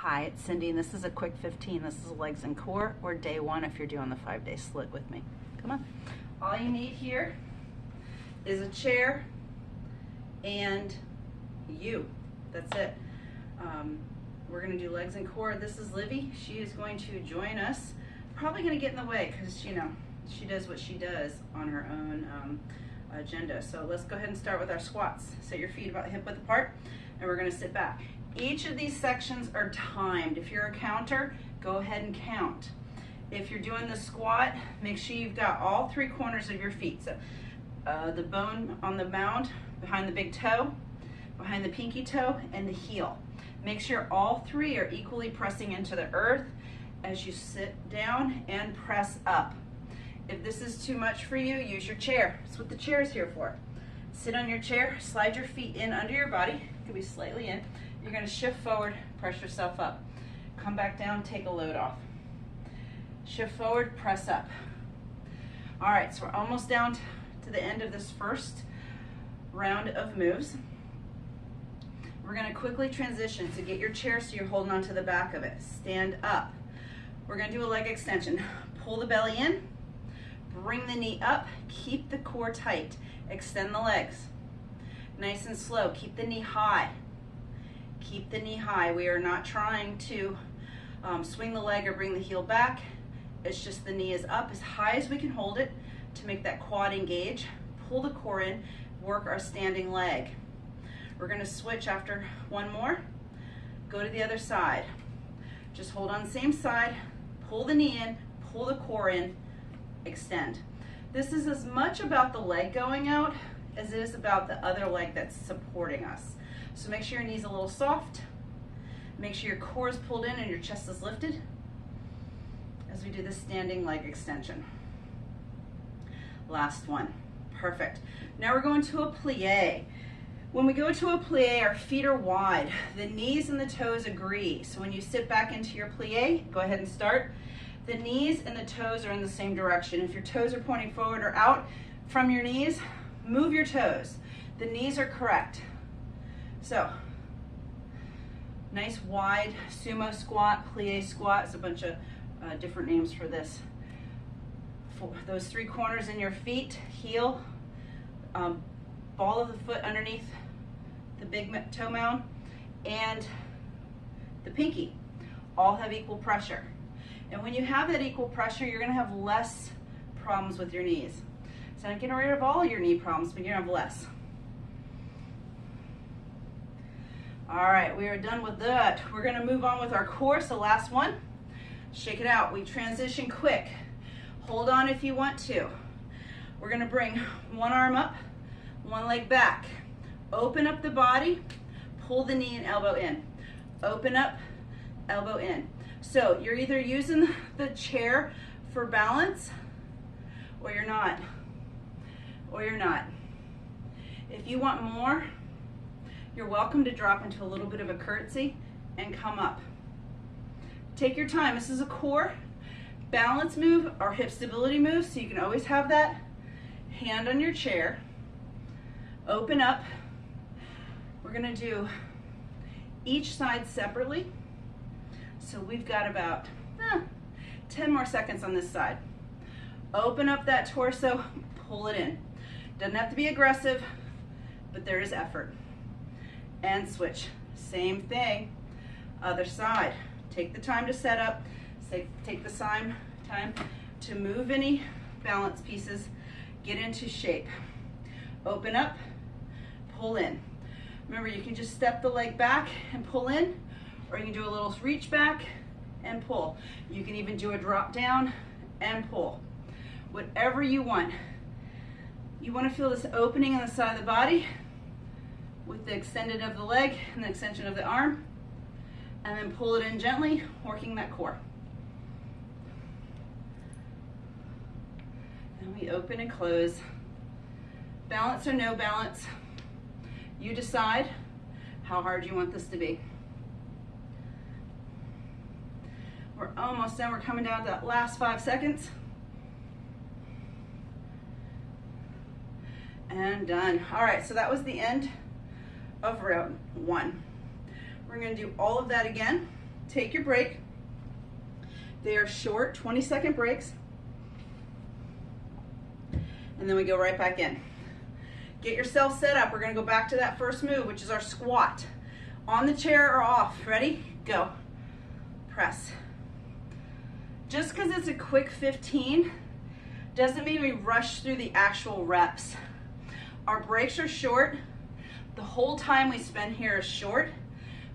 Hi, it's Cindy, and this is a quick 15. This is legs and core, or day one if you're doing the 5-day split with me. Come on. All you need here is a chair and you. That's it. We're going to do legs and core. This is Livy. She is going to join us. Probably going to get in the way because, you know, she does what she does on her own agenda. So let's go ahead and start with our squats. Set your feet about hip width apart, and we're going to sit back. Each of these sections are timed. If you're a counter, go ahead and count. If you're doing the squat, make sure you've got all 3 corners of your feet. So the bone on the mound, behind the big toe, behind the pinky toe, and the heel. Make sure all 3 are equally pressing into the earth as you sit down and press up. If this is too much for you, use your chair. That's what the chair is here for. Sit on your chair, slide your feet in under your body. It could be slightly in. You're going to shift forward, press yourself up. Come back down, take a load off. Shift forward, press up. All right, so we're almost down to the end of this first round of moves. We're going to quickly transition to get your chair so you're holding on to the back of it. Stand up. We're going to do a leg extension. Pull the belly in, bring the knee up, keep the core tight, extend the legs. Nice and slow, keep the knee high. Keep the knee high. We are not trying to swing the leg or bring the heel back. It's just the knee is up as high as we can hold it to make that quad engage. Pull the core in, work our standing leg. We're going to switch after one more. Go to the other side. Just hold on the same side, pull the knee in, pull the core in, extend. This is as much about the leg going out as it is about the other leg that's supporting us. So make sure your knee's a little soft. Make sure your core is pulled in and your chest is lifted as we do this standing leg extension. Last one. Perfect. Now we're going to a plie. When we go to a plie, our feet are wide. The knees and the toes agree. So when you sit back into your plie, go ahead and start. The knees and the toes are in the same direction. If your toes are pointing forward or out from your knees, move your toes. The knees are correct. So, nice wide sumo squat, plie squat. It's a bunch of different names for this. For those 3 corners in your feet, heel, ball of the foot underneath the big toe mound, and the pinky all have equal pressure. And when you have that equal pressure, you're going to have less problems with your knees. It's not getting rid of all your knee problems, but you're going to have less. All right, we are done with that. We're going to move on with our core. So last one, shake it out. We transition quick. Hold on if you want to. We're going to bring one arm up, one leg back. Open up the body, pull the knee and elbow in. Open up, elbow in. So you're either using the chair for balance or you're not. Or you're not. If you want more, you're welcome to drop into a little bit of a curtsy and come up. Take your time. This is a core balance move or hip stability move, so you can always have that hand on your chair. Open up. We're going to do each side separately. So we've got about 10 more seconds on this side. Open up that torso, pull it in. Doesn't have to be aggressive, but there is effort. And switch. Same thing. Other side. Take the time to set up. Take the time to move any balance pieces. Get into shape. Open up, pull in. Remember, you can just step the leg back and pull in, or you can do a little reach back and pull. You can even do a drop down and pull. Whatever you want. You want to feel this opening on the side of the body with the extended of the leg and the extension of the arm, and then pull it in gently, working that core. And we open and close. Balance or no balance, you decide how hard you want this to be. We're almost done. We're coming down to that last 5 seconds. And done. All right, so that was the end of round 1. We're going to do all of that again. take your break. They are short 20-second breaks. And then we go right back in. Get yourself set up. We're going to go back to that first move, which is our squat. On the chair or off. Ready? Go. Press. Just because it's a quick 15 doesn't mean we rush through the actual reps. Our breaks are short. The whole time we spend here is short,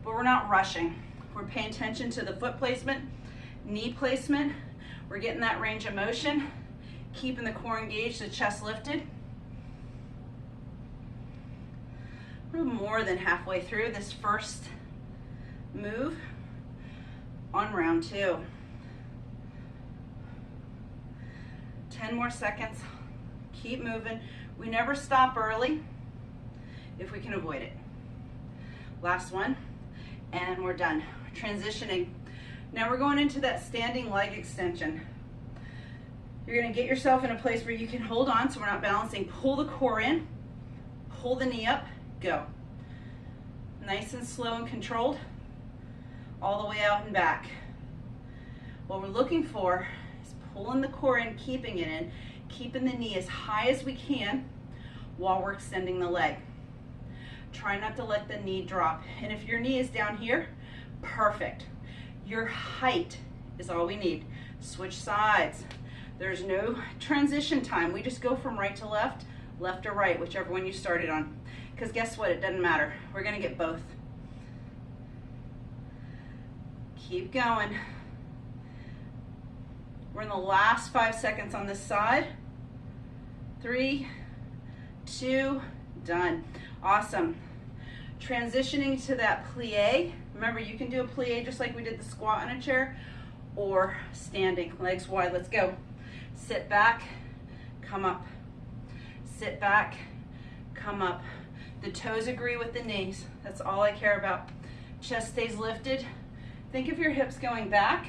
but we're not rushing. We're paying attention to the foot placement, knee placement. We're getting that range of motion, keeping the core engaged, the chest lifted. We're more than halfway through this first move on round 2. 10 more seconds. Keep moving. We never stop early if we can avoid it. Last one, and we're done. Transitioning. Now we're going into that standing leg extension. You're going to get yourself in a place where you can hold on so we're not balancing. Pull the core in, pull the knee up, go. Nice and slow and controlled, all the way out and back. What we're looking for is pulling the core in, keeping it in, keeping the knee as high as we can while we're extending the leg. Try not to let the knee drop. And if your knee is down here, perfect. Your height is all we need. Switch sides. There's no transition time. We just go from right to left, left to right, whichever one you started on. Because guess what? It doesn't matter. We're going to get both. Keep going. We're in the last 5 seconds on this side. 3, 2, done. Awesome. Transitioning to that plie. Remember, you can do a plie just like we did the squat in a chair, or standing, legs wide. Let's go. Sit back, come up. Sit back, come up. The toes agree with the knees. That's all I care about. Chest stays lifted. Think of your hips going back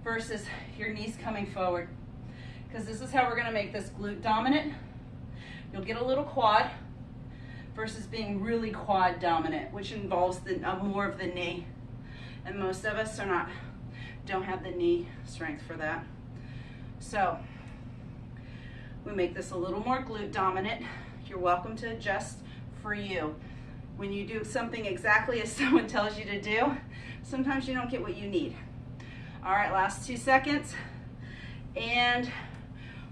versus your knees coming forward. Because this is how we're going to make this glute dominant. You'll get a little quad versus being really quad dominant, which involves more of the knee. And most of us don't have the knee strength for that. So we make this a little more glute dominant. You're welcome to adjust for you. When you do something exactly as someone tells you to do, sometimes you don't get what you need. All right, last 2 seconds. And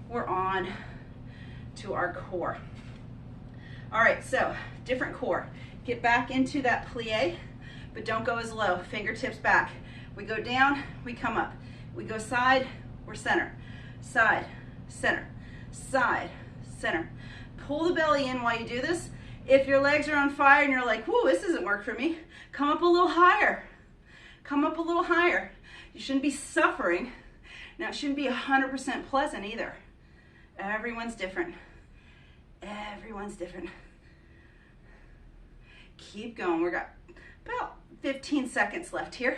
we're on to our core. All right, so different core. Get back into that plie, but don't go as low. Fingertips back. We go down, we come up. We go side, we're center. Side, center, side, center. Pull the belly in while you do this. If your legs are on fire and you're like, whoa, this doesn't work for me, come up a little higher. Come up a little higher. You shouldn't be suffering. Now, it shouldn't be 100% pleasant either. Everyone's different. Everyone's different. Keep going. We've got about 15 seconds left here.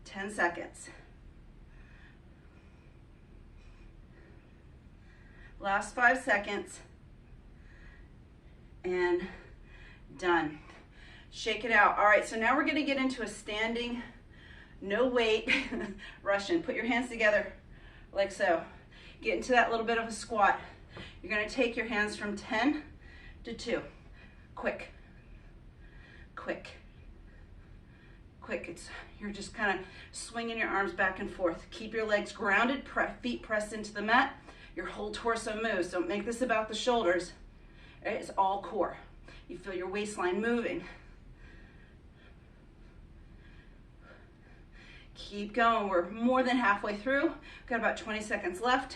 10 seconds. Last 5 seconds. And done. Shake it out. All right, so now we're going to get into a standing, no weight, Russian. Put your hands together like so. Get into that little bit of a squat. You're going to take your hands from 10 to 2. Quick. Quick. Quick. You're just kind of swinging your arms back and forth. Keep your legs grounded, feet pressed into the mat. Your whole torso moves. Don't make this about the shoulders. It's all core. You feel your waistline moving. Keep going. We're more than halfway through. Got about 20 seconds left.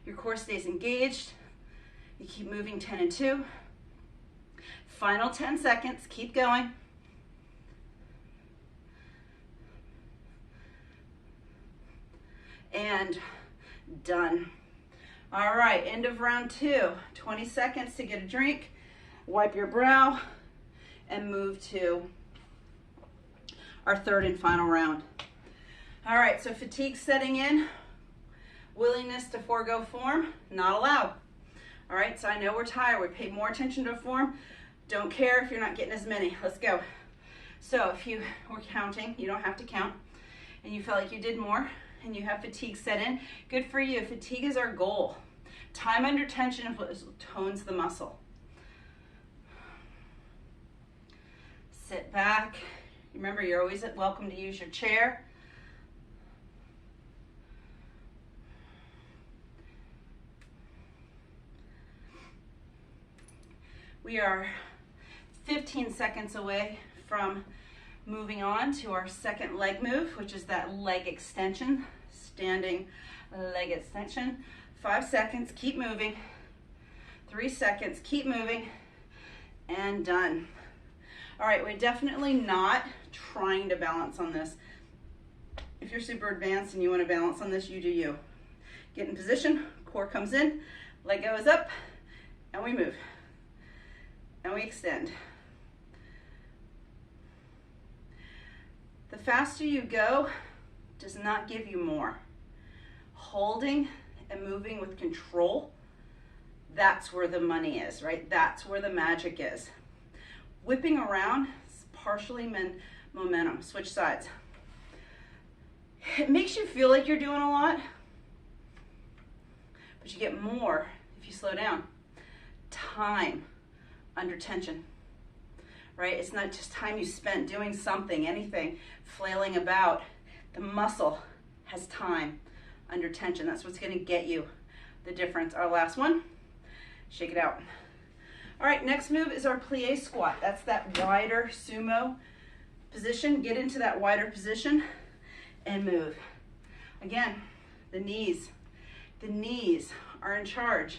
Your core stays engaged. You keep moving 10 and 2. Final 10 seconds. Keep going. And done. All right, end of round 2. 20 seconds to get a drink. Wipe your brow and move to our third and final round. All right, so fatigue setting in, willingness to forego form, not allowed. All right, so I know we're tired. We paid more attention to form. Don't care if you're not getting as many. Let's go. So if you were counting, you don't have to count, and you felt like you did more, and you have fatigue set in, good for you. Fatigue is our goal. Time under tension is what tones the muscle. Sit back. Remember, you're always welcome to use your chair. We are 15 seconds away from moving on to our second leg move, which is that leg extension, standing leg extension. 5 seconds, keep moving. 3 seconds, keep moving, and done. All right, we're definitely not trying to balance on this. If you're super advanced and you want to balance on this, you do you. Get in position, core comes in, leg goes up, and we move. And we extend. The faster you go does not give you more. Holding and moving with control, that's where the money is, right? That's where the magic is. Whipping around is partially momentum. Switch sides. It makes you feel like you're doing a lot, but you get more if you slow down. Time under tension, right? It's not just time you spent doing something, anything, flailing about. The muscle has time under tension. That's what's going to get you the difference. Our last one, shake it out. All right, next move is our plie squat. That's that wider sumo position. Get into that wider position and move. Again, the knees are in charge.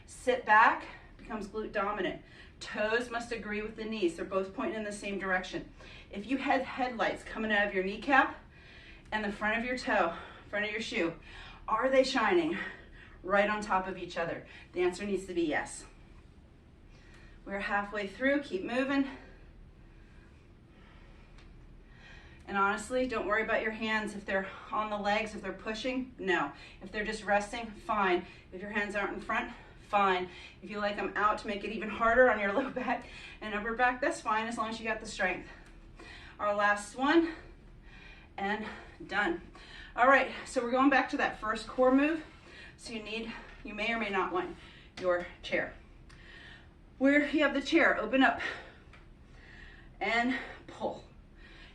Sit back becomes glute dominant. Toes must agree with the knees. They're both pointing in the same direction. If you had headlights coming out of your kneecap and the front of your toe, front of your shoe, are they shining right on top of each other? The answer needs to be yes. We're halfway through, keep moving. And honestly, don't worry about your hands if they're on the legs, if they're pushing, no. If they're just resting, fine. If your hands aren't in front, fine. If you like them out to make it even harder on your low back and upper back, that's fine as long as you got the strength. Our last one, and done. All right, so we're going back to that first core move. So you may or may not want your chair. Where you have the chair, open up and pull.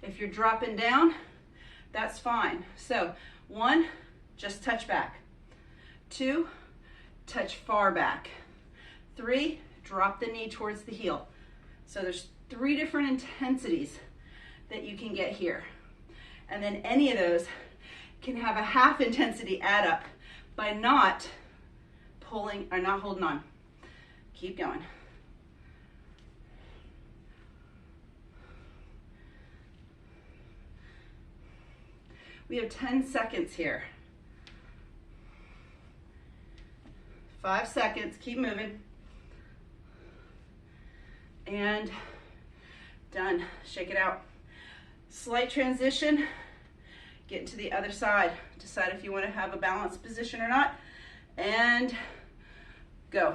If you're dropping down, that's fine. So 1, just touch back. 2, touch far back. 3, drop the knee towards the heel. So there's 3 different intensities that you can get here. And then any of those can have a half intensity add up by not pulling or not holding on. Keep going. We have 10 seconds here. 5 seconds, keep moving. And done, shake it out. Slight transition, get into the other side. Decide if you want to have a balanced position or not, and go.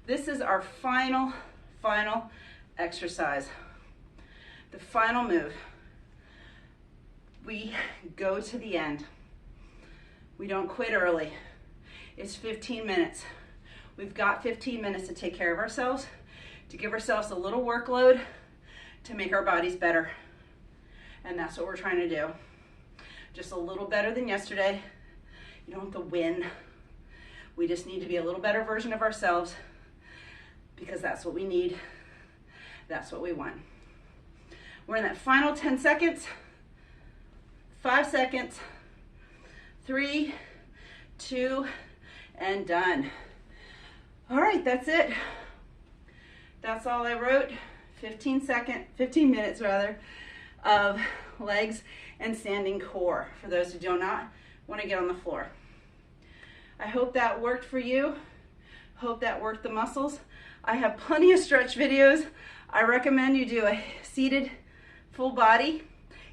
This is our final exercise. The final move. We go to the end. We don't quit early. It's 15 minutes. We've got 15 minutes to take care of ourselves, to give ourselves a little workload, to make our bodies better. And that's what we're trying to do. Just a little better than yesterday. You don't have to win. We just need to be a little better version of ourselves, because that's what we need. That's what we want. We're in that final 10 seconds. 5 seconds, 3, 2, and done. All right, that's it. That's all I wrote. 15 minutes of legs and standing core for those who do not want to get on the floor. I hope that worked for you. Hope that worked the muscles. I have plenty of stretch videos. I recommend you do a seated full body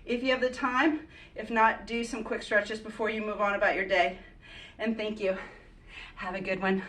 if you have the time. If not, do some quick stretches before you move on about your day. And thank you. Have a good one.